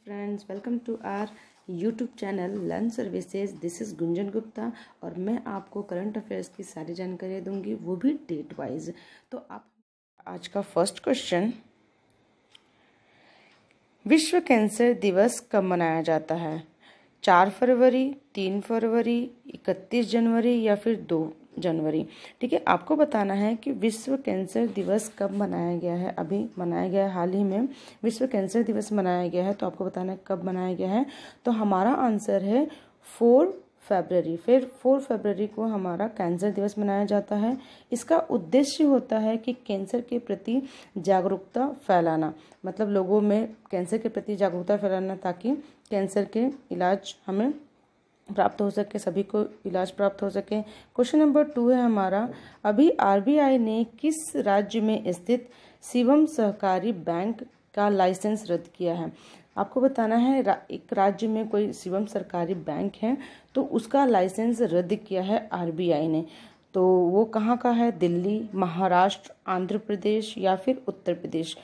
Friends, welcome to our YouTube channel learn services. This is Gunjan Gupta और मैं आपको current affairs की सारी जानकारी दूंगी, वो भी डेट वाइज। तो आप आज का फर्स्ट क्वेश्चन, विश्व कैंसर दिवस कब मनाया जाता है? 4 फरवरी, 3 फरवरी, 31 जनवरी या फिर 2 जनवरी। ठीक है, आपको बताना है कि विश्व कैंसर दिवस कब मनाया गया है। अभी मनाया गया है, हाल ही में विश्व कैंसर दिवस मनाया गया है, तो आपको बताना है कब मनाया गया है। तो हमारा आंसर है 4 फरवरी। फिर 4 फरवरी को हमारा कैंसर दिवस मनाया जाता है। इसका उद्देश्य होता है कि कैंसर के प्रति जागरूकता फैलाना, मतलब लोगों में कैंसर के प्रति जागरूकता फैलाना, ताकि कैंसर के इलाज हमें प्राप्त हो सके, सभी को इलाज प्राप्त हो सके। क्वेश्चन नंबर 2 है हमारा, अभी आरबीआई ने किस राज्य में स्थित शिवम सहकारी बैंक का लाइसेंस रद्द किया है? आपको बताना है एक राज्य में कोई शिवम सरकारी बैंक है तो उसका लाइसेंस रद्द किया है आरबीआई ने। तो वो कहाँ का है? दिल्ली, महाराष्ट्र, आंध्र प्रदेश या फिर उत्तर प्रदेश।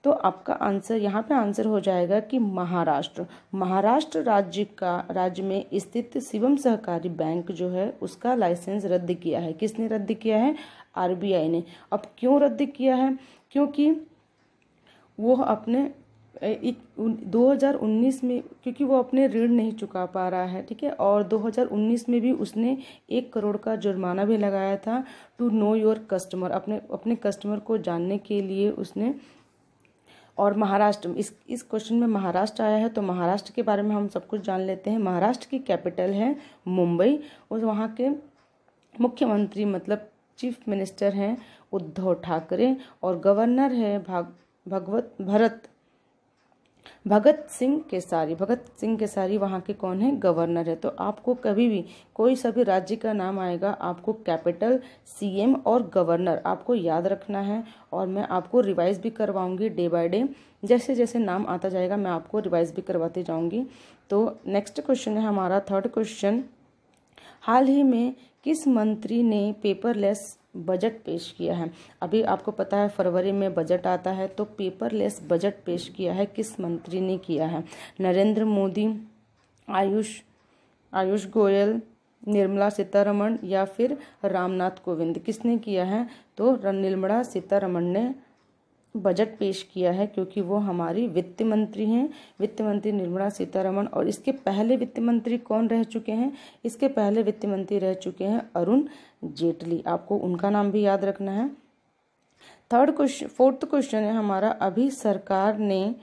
तो आपका आंसर यहाँ पे आंसर हो जाएगा कि महाराष्ट्र। महाराष्ट्र राज्य में स्थित शिवम सहकारी बैंक जो है उसका लाइसेंस रद्द किया है। किसने रद्द किया है? आरबीआई ने। अब क्यों रद्द किया है? क्योंकि वो अपने 2019 में, क्योंकि वो अपने ऋण नहीं चुका पा रहा है। ठीक है, और 2019 में भी उसने 1 करोड़ का जुर्माना भी लगाया था, टू नो योर कस्टमर, अपने कस्टमर को जानने के लिए उसने। और महाराष्ट्र, इस क्वेश्चन में महाराष्ट्र आया है, तो महाराष्ट्र के बारे में हम सब कुछ जान लेते हैं। महाराष्ट्र की कैपिटल है मुंबई और वहाँ के मुख्यमंत्री मतलब चीफ मिनिस्टर हैं उद्धव ठाकरे और गवर्नर है भगत सिंह केसारी वहाँ के कौन है? गवर्नर है। तो आपको कभी भी कोई सभी राज्य का नाम आएगा, आपको कैपिटल, सीएम और गवर्नर आपको याद रखना है। और मैं आपको रिवाइज भी करवाऊंगी डे बाय डे, जैसे जैसे नाम आता जाएगा मैं आपको रिवाइज भी करवाती जाऊंगी। तो नेक्स्ट क्वेश्चन है हमारा थर्ड क्वेश्चन, हाल ही में किस मंत्री ने पेपरलेस बजट पेश किया है? अभी आपको पता है फरवरी में बजट आता है, तो पेपरलेस बजट पेश किया है, किस मंत्री ने किया है? नरेंद्र मोदी, आयुष गोयल, निर्मला सीतारमण या फिर रामनाथ कोविंद। किसने किया है? तो निर्मला सीतारमण ने बजट पेश किया है, क्योंकि वो हमारी वित्त मंत्री हैं, वित्त मंत्री निर्मला सीतारमण। और इसके पहले वित्त मंत्री कौन रह चुके हैं? इसके पहले वित्त मंत्री रह चुके हैं अरुण जेटली, आपको उनका नाम भी याद रखना है। फोर्थ क्वेश्चन है हमारा, अभी सरकार ने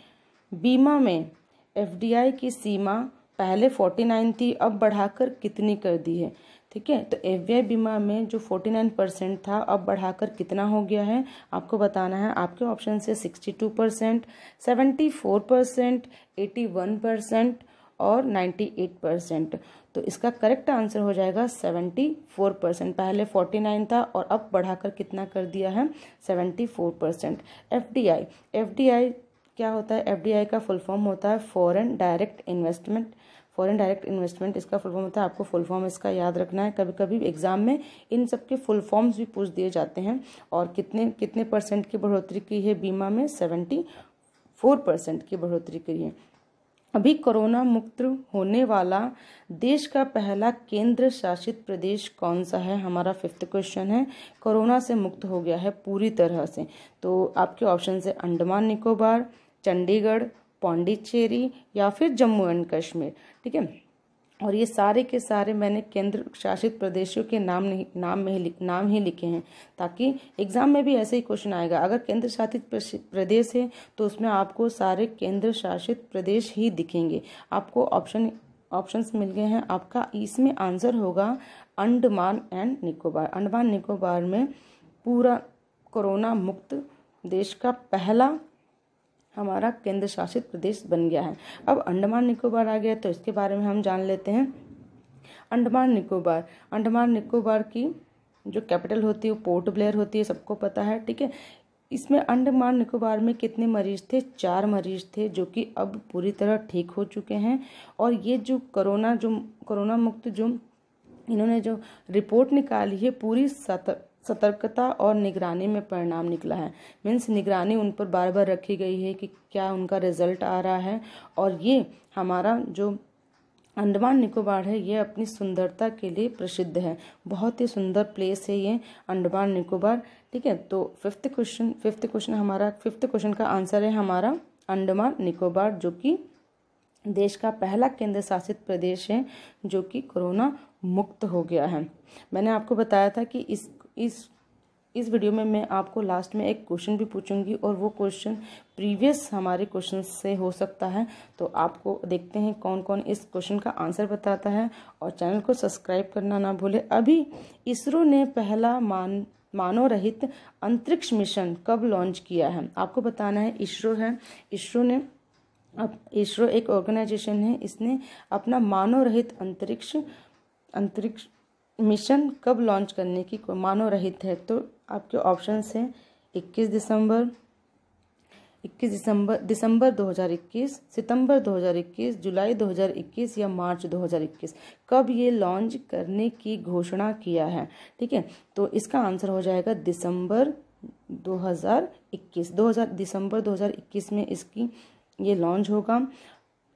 बीमा में एफडीआई की सीमा पहले 49 थी, अब बढ़ाकर कितनी कर दी है? ठीक है, तो एफडीआई बीमा में जो 49% था अब बढ़ाकर कितना हो गया है आपको बताना है। आपके ऑप्शन से 62%, 74%, 81% और 98%। तो इसका करेक्ट आंसर हो जाएगा 74%। पहले 49 था और अब बढ़ाकर कितना कर दिया है? 74%। एफडीआई क्या होता है? एफडीआई का फुल फॉर्म होता है foreign direct investment. Foreign direct investment इसका फुल फॉर्म होता है, आपको फुल फॉर्म इसका याद रखना है। कभी कभी एग्जाम में इन सब के फुल फॉर्म्स भी पूछ दिए जाते हैं। और कितने परसेंट की बढ़ोतरी की है बीमा में? 74% की बढ़ोतरी की है। अभी कोरोना मुक्त होने वाला देश का पहला केंद्र शासित प्रदेश कौन सा है? हमारा 5th क्वेश्चन है, कोरोना से मुक्त हो गया है पूरी तरह से। तो आपके ऑप्शन से अंडमान निकोबार, चंडीगढ़, पौंडीचेरी या फिर जम्मू एंड कश्मीर। ठीक है, और ये सारे के सारे मैंने केंद्र शासित प्रदेशों के नाम ही लिखे हैं, ताकि एग्जाम में भी ऐसे ही क्वेश्चन आएगा। अगर केंद्र शासित प्रदेश है तो उसमें आपको सारे केंद्र शासित प्रदेश ही दिखेंगे। आपको ऑप्शंस मिल गए हैं, आपका इसमें आंसर होगा अंडमान एंड निकोबार। अंडमान निकोबार में पूरा कोरोना मुक्त देश का पहला हमारा केंद्र शासित प्रदेश बन गया है। अब अंडमान निकोबार आ गया, तो इसके बारे में हम जान लेते हैं। अंडमान निकोबार की जो कैपिटल होती है वो पोर्ट ब्लेयर होती है, सबको पता है। ठीक है, इसमें अंडमान निकोबार में कितने मरीज थे? 4 मरीज थे, जो कि अब पूरी तरह ठीक हो चुके हैं। और ये जो कोरोना मुक्त जो इन्होंने जो रिपोर्ट निकाली है पूरी सतर्कता और निगरानी में परिणाम निकला है। मीन्स निगरानी उन पर बार बार रखी गई है कि क्या उनका रिजल्ट आ रहा है। और ये हमारा जो अंडमान निकोबार है ये अपनी सुंदरता के लिए प्रसिद्ध है, बहुत ही सुंदर प्लेस है ये अंडमान निकोबार। ठीक है, तो फिफ्थ क्वेश्चन का आंसर है हमारा अंडमान निकोबार, जो कि देश का पहला केंद्र शासित प्रदेश है जो कि कोरोना मुक्त हो गया है। मैंने आपको बताया था कि इस वीडियो में मैं आपको लास्ट में एक क्वेश्चन भी पूछूंगी और वो क्वेश्चन प्रीवियस हमारे क्वेश्चन से हो सकता है। तो आपको देखते हैं कौन कौन इस क्वेश्चन का आंसर बताता है, और चैनल को सब्सक्राइब करना ना भूले। अभी इसरो ने पहला मानव रहित अंतरिक्ष मिशन कब लॉन्च किया है? आपको बताना है। इसरो एक ऑर्गेनाइजेशन है, इसने अपना मानव रहित अंतरिक्ष मिशन कब लॉन्च करने की मानव रहित है? तो आपके ऑप्शंस हैं 21 दिसंबर 2021, सितंबर 2021, जुलाई 2021 या मार्च 2021। कब ये लॉन्च करने की घोषणा किया है? ठीक है, तो इसका आंसर हो जाएगा दिसंबर 2021। दिसंबर 2021 में इसकी ये लॉन्च होगा।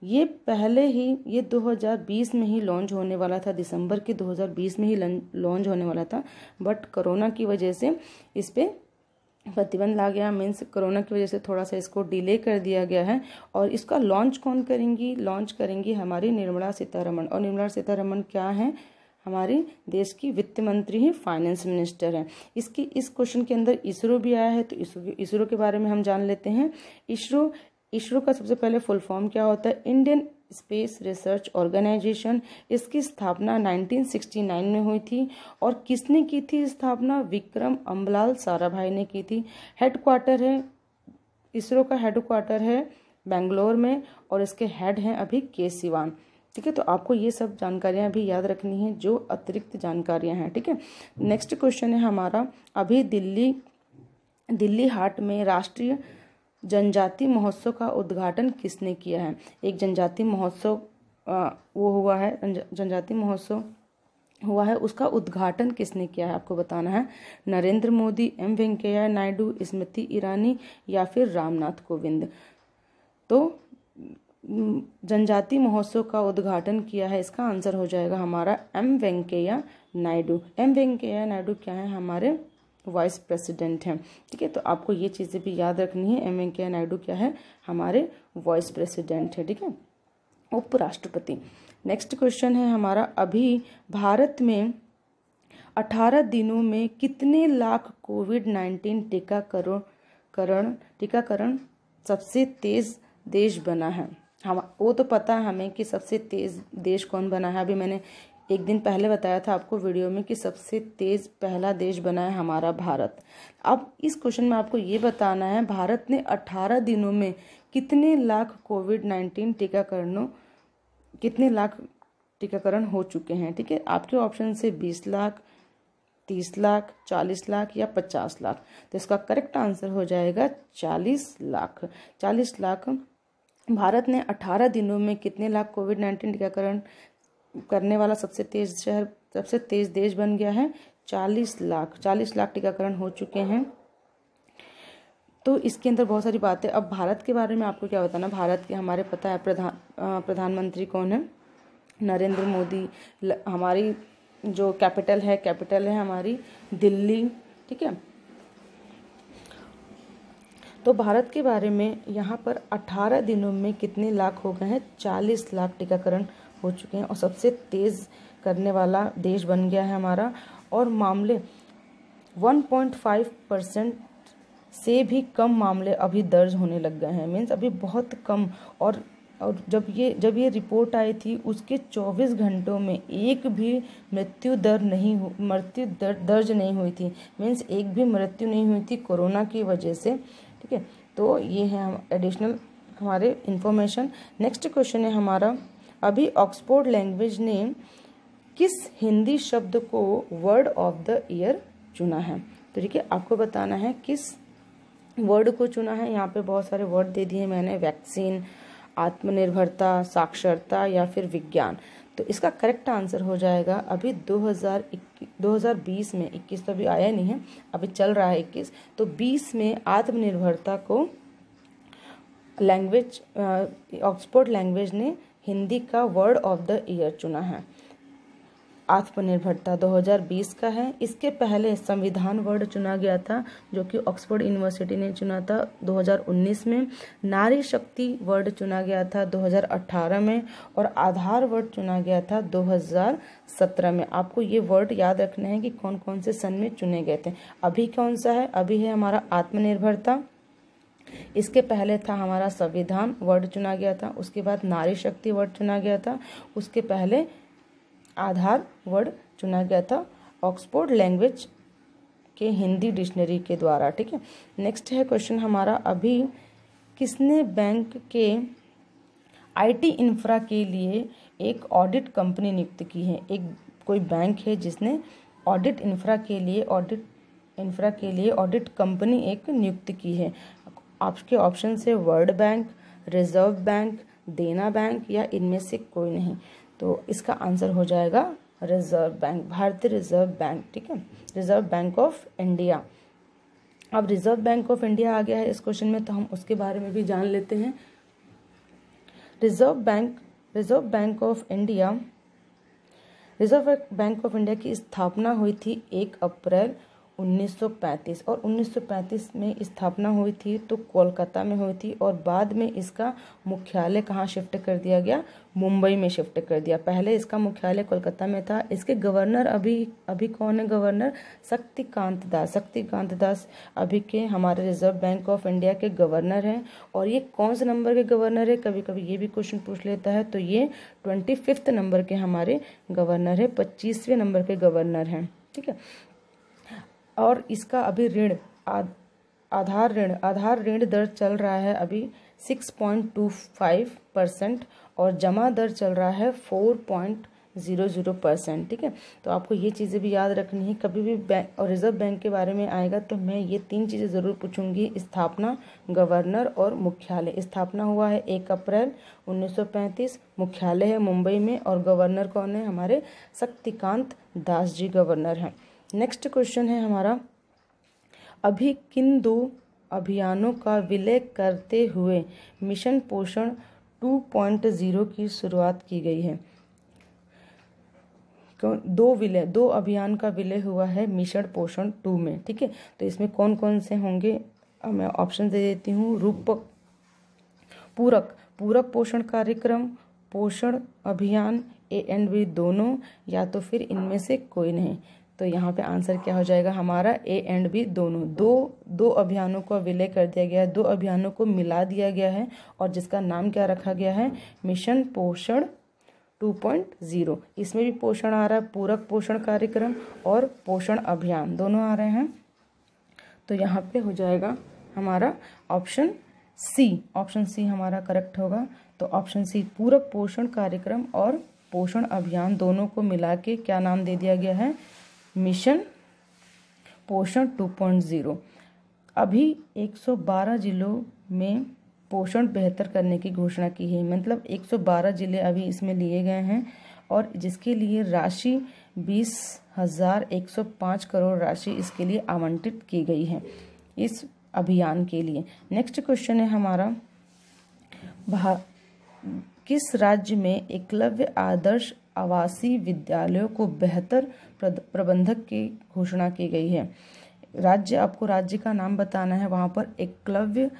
ये पहले ही ये 2020 में ही लॉन्च होने वाला था, दिसंबर के 2020 में ही लॉन्च होने वाला था, बट कोरोना की वजह से इस पे प्रतिबंध आ गया। मीन्स कोरोना की वजह से थोड़ा सा इसको डिले कर दिया गया है। और इसका लॉन्च कौन करेंगी? लॉन्च करेंगी हमारी निर्मला सीतारमण। और निर्मला सीतारमण क्या है? हमारी देश की वित्त मंत्री है, फाइनेंस मिनिस्टर है। इस क्वेश्चन के अंदर इसरो भी आया है, तो इसरो के बारे में हम जान लेते हैं। इसरो का सबसे पहले फुल फॉर्म क्या होता है? Indian space research organisation. इसकी स्थापना 1969 में हुई थी। और किसने की थी स्थापना? विक्रम अम्बलाल साराभाई ने की थी। हेडक्वार्टर है इसरो का, हेडक्वार्टर है बेंगलोर में, और इसके हेड हैं अभी के सिवान। ठीक है, तो आपको ये सब जानकारियां भी याद रखनी है जो अतिरिक्त जानकारियां हैं। ठीक है, नेक्स्ट क्वेश्चन है हमारा, अभी दिल्ली हाट में राष्ट्रीय जनजाति महोत्सव का उद्घाटन किसने किया है? एक जनजाति महोत्सव जनजाति महोत्सव हुआ है, उसका उद्घाटन किसने किया है? आपको बताना है। नरेंद्र मोदी, एम वेंकैया नायडू, स्मृति ईरानी या फिर रामनाथ कोविंद। तो जनजाति महोत्सव का उद्घाटन किया है, इसका आंसर हो जाएगा हमारा एम वेंकैया नायडू। एम वेंकैया नायडू क्या है? हमारे वाइस प्रेसिडेंट हैं। ठीक है, तो आपको ये चीज़ें भी याद रखनी है। एम वेंकैया नायडू क्या है? हमारे वाइस प्रेसिडेंट है। ठीक है, उपराष्ट्रपति। नेक्स्ट क्वेश्चन है हमारा, अभी भारत में 18 दिनों में कितने लाख कोविड-19 टीकाकरण सबसे तेज देश बना है? हम वो तो पता है हमें कि सबसे तेज देश कौन बना है। अभी मैंने एक दिन पहले बताया था आपको वीडियो में कि सबसे तेज पहला देश बना है हमारा भारत। अब इस क्वेश्चन में आपको ये बताना है, भारत ने 18 दिनों में कितने लाख कोविड-19 टीकाकरण हो चुके हैं? ठीक है, आपके ऑप्शन से 20 लाख, 30 लाख, 40 लाख या 50 लाख। तो इसका करेक्ट आंसर हो जाएगा 40 लाख। 40 लाख। भारत ने 18 दिनों में कितने लाख कोविड-19 टीकाकरण करने वाला सबसे तेज देश बन गया है? 40 लाख। 40 लाख टीकाकरण हो चुके हैं। तो इसके अंदर बहुत सारी बातें। अब भारत के बारे में आपको क्या बताना? भारत के हमारे पता है प्रधानमंत्री कौन है? नरेंद्र मोदी। हमारी जो कैपिटल है हमारी दिल्ली। ठीक है, तो भारत के बारे में यहाँ पर 18 दिनों में कितने लाख हो गए हैं? 40 लाख टीकाकरण हो चुके हैं, और सबसे तेज करने वाला देश बन गया है हमारा। और मामले 1.5% से भी कम मामले अभी दर्ज होने लग गए हैं। मीन्स अभी बहुत कम। और जब ये रिपोर्ट आई थी उसके 24 घंटों में एक भी मृत्यु दर्ज नहीं हुई थी। मीन्स एक भी मृत्यु नहीं हुई थी कोरोना की वजह से। ठीक है, तो ये है एडिशनल हमारे इन्फॉर्मेशन। नेक्स्ट क्वेश्चन है हमारा, अभी ऑक्सफोर्ड लैंग्वेज ने किस हिंदी शब्द को वर्ड ऑफ द ईयर चुना है? तो ठीक है, आपको बताना है किस वर्ड को चुना है। यहाँ पे बहुत सारे वर्ड दे दिए मैंने, वैक्सीन, आत्मनिर्भरता, साक्षरता या फिर विज्ञान। तो इसका करेक्ट आंसर हो जाएगा अभी 2020 में, 21 तो अभी आया नहीं है, अभी चल रहा है 21, तो 20 में आत्मनिर्भरता को लैंग्वेज ऑक्सफोर्ड लैंग्वेज ने हिंदी का वर्ड ऑफ द ईयर चुना है। आत्मनिर्भरता 2020 का है। इसके पहले संविधान वर्ड चुना गया था जो कि ऑक्सफोर्ड यूनिवर्सिटी ने चुना था 2019 में। नारी शक्ति वर्ड चुना गया था 2018 में और आधार वर्ड चुना गया था 2017 में। आपको ये वर्ड याद रखने हैं कि कौन कौन से सन में चुने गए थे। अभी कौन सा है? अभी है हमारा आत्मनिर्भरता। इसके पहले था हमारा संविधान वर्ड चुना गया था, उसके बाद नारी शक्ति वर्ड चुना गया था, उसके पहले आधार वर्ड चुना गया था ऑक्सफोर्ड लैंग्वेज के हिंदी डिक्शनरी के द्वारा। ठीक है, नेक्स्ट है क्वेश्चन हमारा, अभी किसने बैंक के आईटी इंफ्रा के लिए एक ऑडिट कंपनी नियुक्त की है? एक कोई बैंक है जिसने ऑडिट इंफ्रा के लिए ऑडिट कंपनी एक नियुक्त की है। आपके ऑप्शन से वर्ल्ड बैंक, रिजर्व बैंक, देना बैंक या इनमें से कोई नहीं। तो इसका आंसर हो जाएगा रिजर्व बैंक, भारतीय रिजर्व बैंक। ठीक है, रिजर्व बैंक ऑफ इंडिया। अब रिजर्व बैंक ऑफ इंडिया आ गया है इस क्वेश्चन में, तो हम उसके बारे में भी जान लेते हैं। रिजर्व बैंक ऑफ इंडिया की स्थापना हुई थी 1 अप्रैल 1935 और 1935 में स्थापना हुई थी तो कोलकाता में हुई थी और बाद में इसका मुख्यालय कहाँ शिफ्ट कर दिया गया? मुंबई में शिफ्ट कर दिया। पहले इसका मुख्यालय कोलकाता में था। इसके गवर्नर अभी कौन है गवर्नर? शक्तिकांत दास अभी के हमारे रिजर्व बैंक ऑफ इंडिया के गवर्नर हैं। और ये कौन से नंबर के गवर्नर है? कभी कभी ये भी क्वेश्चन पूछ लेता है। तो ये 25 नंबर के हमारे गवर्नर है, 25वें नंबर के गवर्नर हैं। ठीक है, और इसका अभी आधार ऋण दर चल रहा है अभी 6.25% और जमा दर चल रहा है 4.00%। ठीक है, तो आपको ये चीज़ें भी याद रखनी है। कभी भी बैंक और रिजर्व बैंक के बारे में आएगा तो मैं ये 3 चीज़ें ज़रूर पूछूंगी, स्थापना, गवर्नर और मुख्यालय। स्थापना हुआ है 1 अप्रैल 1935, मुख्यालय है मुंबई में और गवर्नर कौन है? हमारे शक्तिकांत दास जी गवर्नर हैं। नेक्स्ट क्वेश्चन है हमारा, अभी किन 2 अभियानों का विलय करते हुए मिशन पोषण 2.0 की शुरुआत की गई है? 2 अभियान का विलय हुआ है मिशन पोषण 2 में। ठीक है, तो इसमें कौन कौन से होंगे? मैं ऑप्शन दे देती हूँ। पूरक पोषण कार्यक्रम, पोषण अभियान, A and B दोनों, या तो फिर इनमें से कोई नहीं। तो यहाँ पे आंसर क्या हो जाएगा हमारा? A and B दोनों। दो अभियानों को विलय कर दिया गया है, 2 अभियानों को मिला दिया गया है और जिसका नाम क्या रखा गया है? मिशन पोषण 2.0। इसमें भी पोषण आ रहा है, पूरक पोषण कार्यक्रम और पोषण अभियान दोनों आ रहे हैं। तो यहाँ पे हो जाएगा हमारा ऑप्शन सी हमारा करेक्ट होगा। तो ऑप्शन सी, पूरक पोषण कार्यक्रम और पोषण अभियान दोनों को मिला के क्या नाम दे दिया गया है? मिशन पोषण 2.0। अभी 112 जिलों में पोषण बेहतर करने की घोषणा की है। मतलब 112 जिले अभी इसमें लिए गए हैं और जिसके लिए राशि 20,105 करोड़ राशि इसके लिए आवंटित की गई है इस अभियान के लिए। नेक्स्ट क्वेश्चन है हमारा, किस राज्य में एकलव्य आदर्श आवासीय विद्यालयों को बेहतर प्रबंधक की घोषणा की गई है? आपको राज्य का नाम बताना है। वहां पर एकलव्य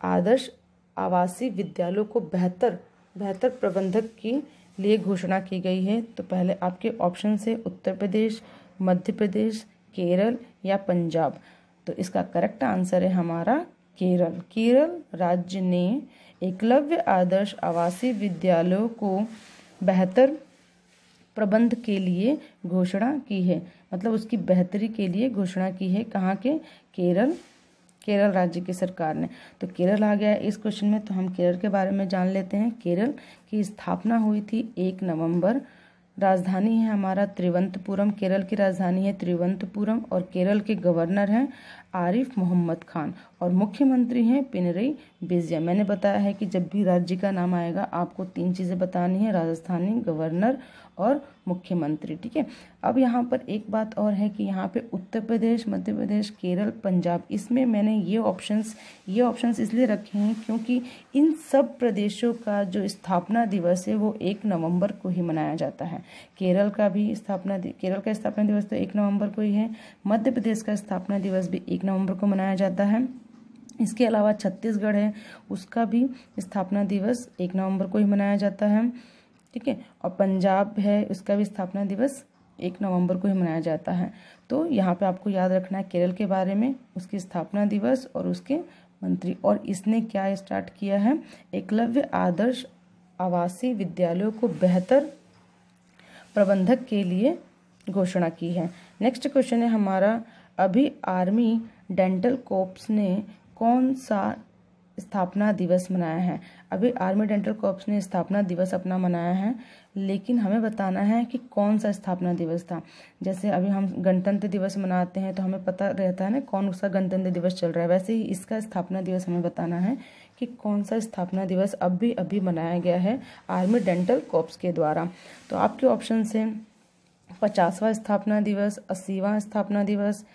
आदर्श आवासीय विद्यालयों को बेहतर प्रबंधक के लिए घोषणा की गई है। तो पहले आपके ऑप्शन से उत्तर प्रदेश, मध्य प्रदेश, केरल या पंजाब। तो इसका करेक्ट आंसर है हमारा केरल राज्य ने एकलव्य आदर्श आवासीय विद्यालयों को बेहतर प्रबंध के लिए घोषणा की है। मतलब उसकी बेहतरी के लिए घोषणा की है। कहाँ के? केरल राज्य की सरकार ने। तो केरल आ गया इस क्वेश्चन में, तो हम केरल के बारे में जान लेते हैं। केरल की स्थापना हुई थी 1 नवंबर। राजधानी है हमारा त्रिवंतपुरम, केरल की राजधानी है त्रिवंतपुरम और केरल के गवर्नर हैं आरिफ मोहम्मद खान और मुख्यमंत्री हैं पिनरई बेजिया। मैंने बताया है कि जब भी राज्य का नाम आएगा आपको 3 चीज़ें बतानी है, राजस्थानी, गवर्नर और मुख्यमंत्री। ठीक है, अब यहाँ पर एक बात और है कि यहाँ पे उत्तर प्रदेश, मध्य प्रदेश, केरल, पंजाब, इसमें मैंने ये ऑप्शंस इसलिए रखे हैं क्योंकि इन सब प्रदेशों का जो स्थापना दिवस है वो 1 नवंबर को ही मनाया जाता है। केरल का स्थापना दिवस तो 1 नवंबर को ही है। मध्य प्रदेश का स्थापना दिवस भी 1 नवंबर को मनाया जाता है। इसके अलावा छत्तीसगढ़ है, उसका भी स्थापना दिवस 1 नवंबर को ही मनाया जाता है। ठीक है, और पंजाब है, उसका भी स्थापना दिवस 1 नवंबर को ही मनाया जाता है। तो यहाँ पे आपको याद रखना है केरल के बारे में, उसकी स्थापना दिवस और उसके मंत्री। और इसने क्या स्टार्ट किया है, एकलव्य आदर्श आवासीय विद्यालयों को बेहतर प्रबंधक के लिए घोषणा की है। नेक्स्ट क्वेश्चन है हमारा, अभी आर्मी डेंटल कॉर्प्स ने कौन सा स्थापना दिवस मनाया है। अभी आर्मी डेंटल कॉर्प्स ने स्थापना दिवस अपना मनाया है, लेकिन हमें बताना है कि कौन सा स्थापना दिवस था। जैसे अभी हम गणतंत्र दिवस मनाते हैं तो हमें पता रहता है ना कौन सा गणतंत्र दिवस चल रहा है, वैसे ही इसका स्थापना दिवस हमें बताना है कि कौन सा स्थापना दिवस अभी मनाया गया है आर्मी डेंटल कॉर्प्स के द्वारा। तो आपके ऑप्शन है 50वां स्थापना दिवस, 80वां स्थापना दिवस,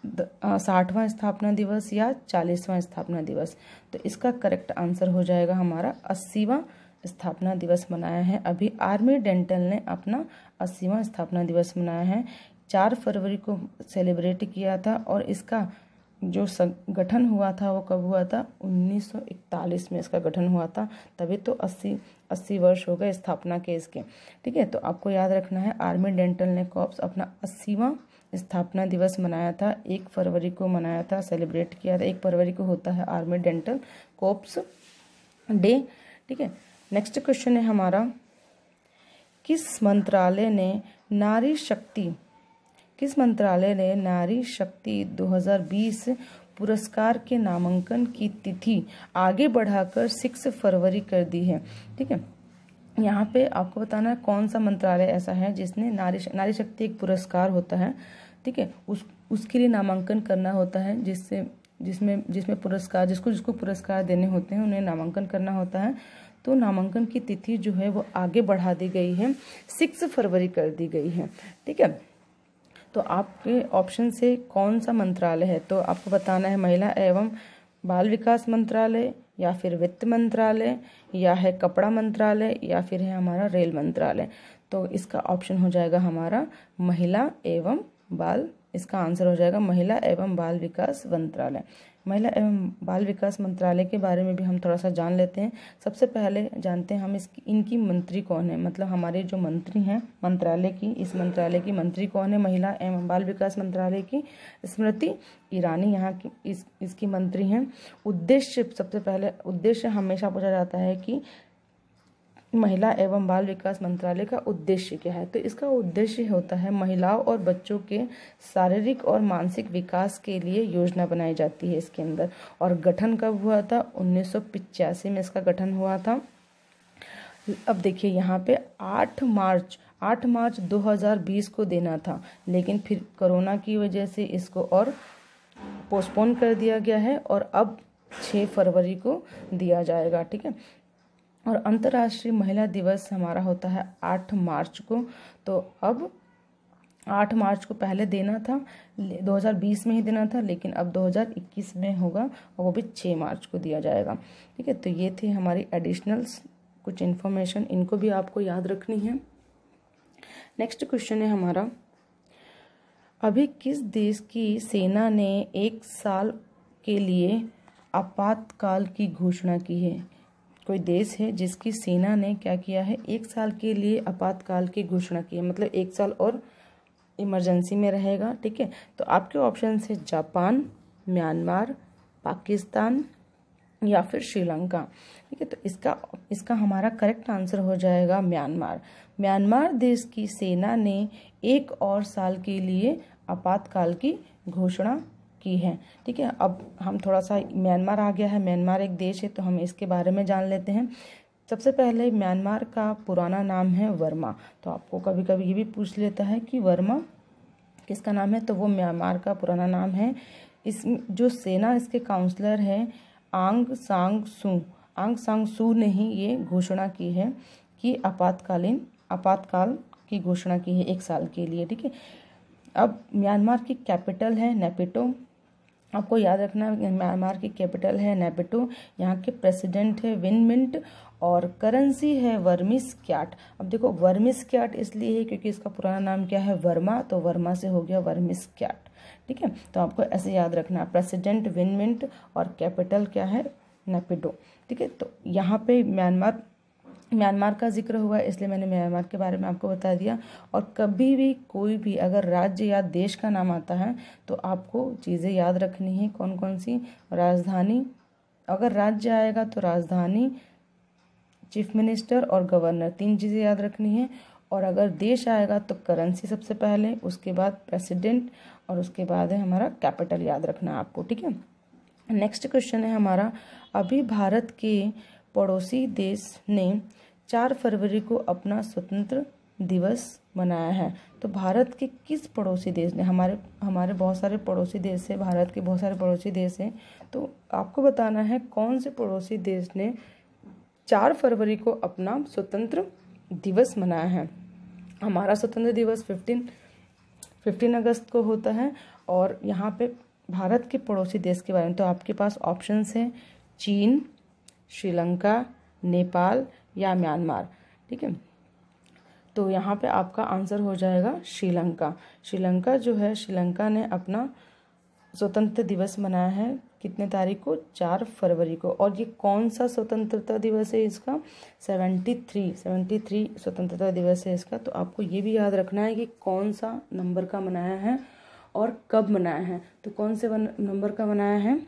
60वां स्थापना दिवस या 40वां स्थापना दिवस। तो इसका करेक्ट आंसर हो जाएगा हमारा 80वां स्थापना दिवस मनाया है। अभी आर्मी डेंटल ने अपना 80वां स्थापना दिवस मनाया है। 4 फरवरी को सेलिब्रेट किया था और इसका जो गठन हुआ था वो कब हुआ था, 1941 में इसका गठन हुआ था। तभी तो 80 वर्ष हो गए स्थापना के इसके। ठीक है, तो आपको याद रखना है आर्मी डेंटल ने कॉर्प्स अपना 80वां स्थापना दिवस मनाया था, 1 फरवरी को मनाया था, सेलिब्रेट किया था। 1 फरवरी को होता है आर्मी डेंटल कॉर्प्स डे। ठीक है, नेक्स्ट क्वेश्चन है हमारा, किस मंत्रालय ने नारी शक्ति 2020 पुरस्कार के नामांकन की तिथि आगे बढ़ाकर 6 फरवरी कर दी है। ठीक है, यहाँ पे आपको बताना है कौन सा मंत्रालय ऐसा है जिसने नारी शक्ति एक पुरस्कार होता है। ठीक है, उसके लिए नामांकन करना होता है, जिसमें पुरस्कार जिसको पुरस्कार देने होते हैं उन्हें नामांकन करना होता है। तो नामांकन की तिथि जो है वो आगे बढ़ा दी गई है, 6 फरवरी कर दी गई है। ठीक है, तो आपके ऑप्शन से कौन सा मंत्रालय है, तो आपको बताना है महिला एवं बाल विकास मंत्रालय या फिर वित्त मंत्रालय या है कपड़ा मंत्रालय या फिर है हमारा रेल मंत्रालय। तो इसका ऑप्शन हो जाएगा हमारा महिला एवं बाल, इसका आंसर हो जाएगा महिला एवं बाल विकास मंत्रालय। महिला एवं बाल विकास मंत्रालय के बारे में भी हम थोड़ा सा जान लेते हैं। सबसे पहले जानते हैं हम इनकी मंत्री कौन है, मतलब हमारे जो मंत्री हैं इस मंत्रालय की मंत्री कौन है। महिला एवं बाल विकास मंत्रालय की स्मृति ईरानी यहाँ की इसकी मंत्री हैं। सबसे पहले उद्देश्य हमेशा पूछा जाता है कि महिला एवं बाल विकास मंत्रालय का उद्देश्य क्या है, तो इसका उद्देश्य होता है महिलाओं और बच्चों के शारीरिक और मानसिक विकास के लिए योजना बनाई जाती है इसके अंदर। और गठन कब हुआ था, 1985 में इसका गठन हुआ था। अब देखिए यहाँ पे 8 मार्च 2020 को देना था, लेकिन फिर कोरोना की वजह से इसको और पोस्टपोन कर दिया गया है और अब 6 फरवरी को दिया जाएगा। ठीक है, और अंतर्राष्ट्रीय महिला दिवस हमारा होता है 8 मार्च को। तो अब 8 मार्च को पहले देना था, 2020 में ही देना था, लेकिन अब 2021 में होगा और वो भी 6 मार्च को दिया जाएगा। ठीक है, तो ये थी हमारी एडिशनल्स कुछ इन्फॉर्मेशन, इनको भी आपको याद रखनी है। नेक्स्ट क्वेश्चन है हमारा, अभी किस देश की सेना ने 1 साल के लिए आपातकाल की घोषणा की है। कोई देश है जिसकी सेना ने क्या किया है, 1 साल के लिए आपातकाल की घोषणा की है, मतलब 1 साल और इमरजेंसी में रहेगा। ठीक है, तो आपके ऑप्शन है जापान, म्यांमार, पाकिस्तान या फिर श्रीलंका। ठीक है, तो इसका हमारा करेक्ट आंसर हो जाएगा म्यांमार देश की सेना ने 1 और साल के लिए आपातकाल की घोषणा की है। ठीक है, अब हम थोड़ा सा म्यांमार आ गया है, म्यांमार एक देश है तो हम इसके बारे में जान लेते हैं। सबसे पहले म्यांमार का पुराना नाम है वर्मा। तो आपको कभी कभी ये भी पूछ लेता है कि वर्मा किसका नाम है, तो वो म्यांमार का पुराना नाम है। इस जो सेना इसके काउंसलर है आंग सांग सू ने ही ये घोषणा की है कि आपातकाल की घोषणा की है 1 साल के लिए, ठीक है। अब म्यांमार की कैपिटल है नेपिटो, आपको याद रखना है म्यांमार की कैपिटल है नेपिटो, यहाँ के प्रेसिडेंट है विन मिंट और करेंसी है वर्मिस क्याट। अब देखो वर्मिस क्याट इसलिए है क्योंकि इसका पुराना नाम क्या है वर्मा, तो वर्मा से हो गया वर्मिस क्याट, ठीक है। तो आपको ऐसे याद रखना है प्रेसिडेंट विन मिंट और कैपिटल क्या है नेपिटो, ठीक है। तो यहाँ पे म्यांमार का जिक्र हुआ इसलिए मैंने म्यांमार के बारे में आपको बता दिया। और कभी भी कोई भी अगर राज्य या देश का नाम आता है तो आपको चीज़ें याद रखनी है, कौन कौन सी, राजधानी, अगर राज्य आएगा तो राजधानी, चीफ मिनिस्टर और गवर्नर, 3 चीज़ें याद रखनी है। और अगर देश आएगा तो करेंसी सबसे पहले, उसके बाद प्रेसिडेंट और उसके बाद है हमारा कैपिटल याद रखना है आपको, ठीक है। नेक्स्ट क्वेश्चन है हमारा, अभी भारत के पड़ोसी देश ने 4 फरवरी को अपना स्वतंत्र दिवस मनाया है। तो भारत के किस पड़ोसी देश ने, हमारे बहुत सारे पड़ोसी देश है, भारत के बहुत सारे पड़ोसी देश हैं, तो आपको बताना है कौन से पड़ोसी देश ने 4 फरवरी को अपना स्वतंत्र दिवस मनाया है। हमारा स्वतंत्र दिवस 15 अगस्त को होता है। और यहाँ पे भारत के पड़ोसी देश के बारे में तो आपके पास ऑप्शंस हैं चीन, श्रीलंका, नेपाल या म्यांमार, ठीक है। तो यहाँ पे आपका आंसर हो जाएगा श्रीलंका। श्रीलंका जो है, श्रीलंका ने अपना स्वतंत्रता दिवस मनाया है कितने तारीख को, 4 फरवरी को। और ये कौन सा स्वतंत्रता दिवस है इसका, 73 स्वतंत्रता दिवस है इसका। तो आपको ये भी याद रखना है कि कौन सा नंबर का मनाया है और कब मनाया है। तो कौन से नंबर का मनाया है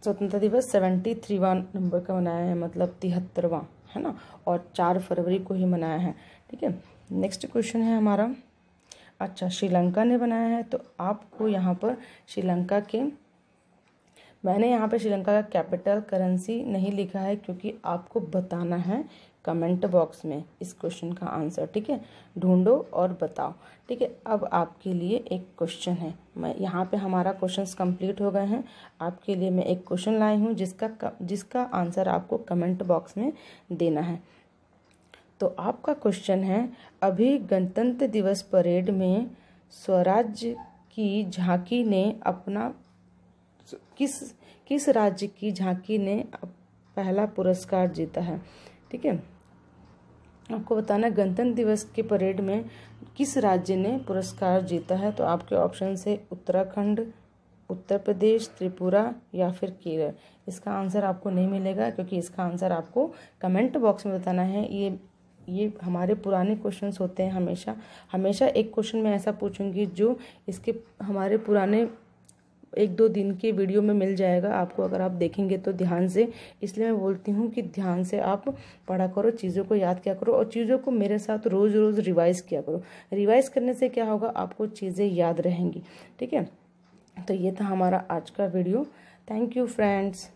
स्वतंत्रता दिवस, 73वां नंबर का मनाया है, मतलब 73वां, है ना। और 4 फरवरी को ही मनाया है, ठीक है। नेक्स्ट क्वेश्चन है हमारा, अच्छा श्रीलंका ने बनाया है, तो आपको यहाँ पर श्रीलंका के, मैंने यहाँ पे श्रीलंका का कैपिटल करेंसी नहीं लिखा है क्योंकि आपको बताना है कमेंट बॉक्स में इस क्वेश्चन का आंसर, ठीक है। ढूंढो और बताओ, ठीक है। अब आपके लिए एक क्वेश्चन है, मैं यहाँ पे हमारा क्वेश्चंस कंप्लीट हो गए हैं। आपके लिए मैं एक क्वेश्चन लाई हूँ जिसका आंसर आपको कमेंट बॉक्स में देना है। तो आपका क्वेश्चन है, अभी गणतंत्र दिवस परेड में स्वराज्य की झांकी ने अपना किस राज्य की झांकी ने पहला पुरस्कार जीता है, ठीक है। आपको बताना गणतंत्र दिवस के परेड में किस राज्य ने पुरस्कार जीता है। तो आपके ऑप्शन है उत्तराखंड, उत्तर प्रदेश, त्रिपुरा या फिर केरल। इसका आंसर आपको नहीं मिलेगा क्योंकि इसका आंसर आपको कमेंट बॉक्स में बताना है। ये हमारे पुराने क्वेश्चंस होते हैं, हमेशा एक क्वेश्चन मैं ऐसा पूछूंगी जो इसके हमारे पुराने 1-2 दिन के वीडियो में मिल जाएगा आपको, अगर आप देखेंगे तो ध्यान से। इसलिए मैं बोलती हूँ कि ध्यान से आप पढ़ा करो, चीज़ों को याद किया करो और चीज़ों को मेरे साथ रोज़ रिवाइज किया करो। रिवाइज करने से क्या होगा, आपको चीज़ें याद रहेंगी, ठीक है। तो ये था हमारा आज का वीडियो। Thank you friends.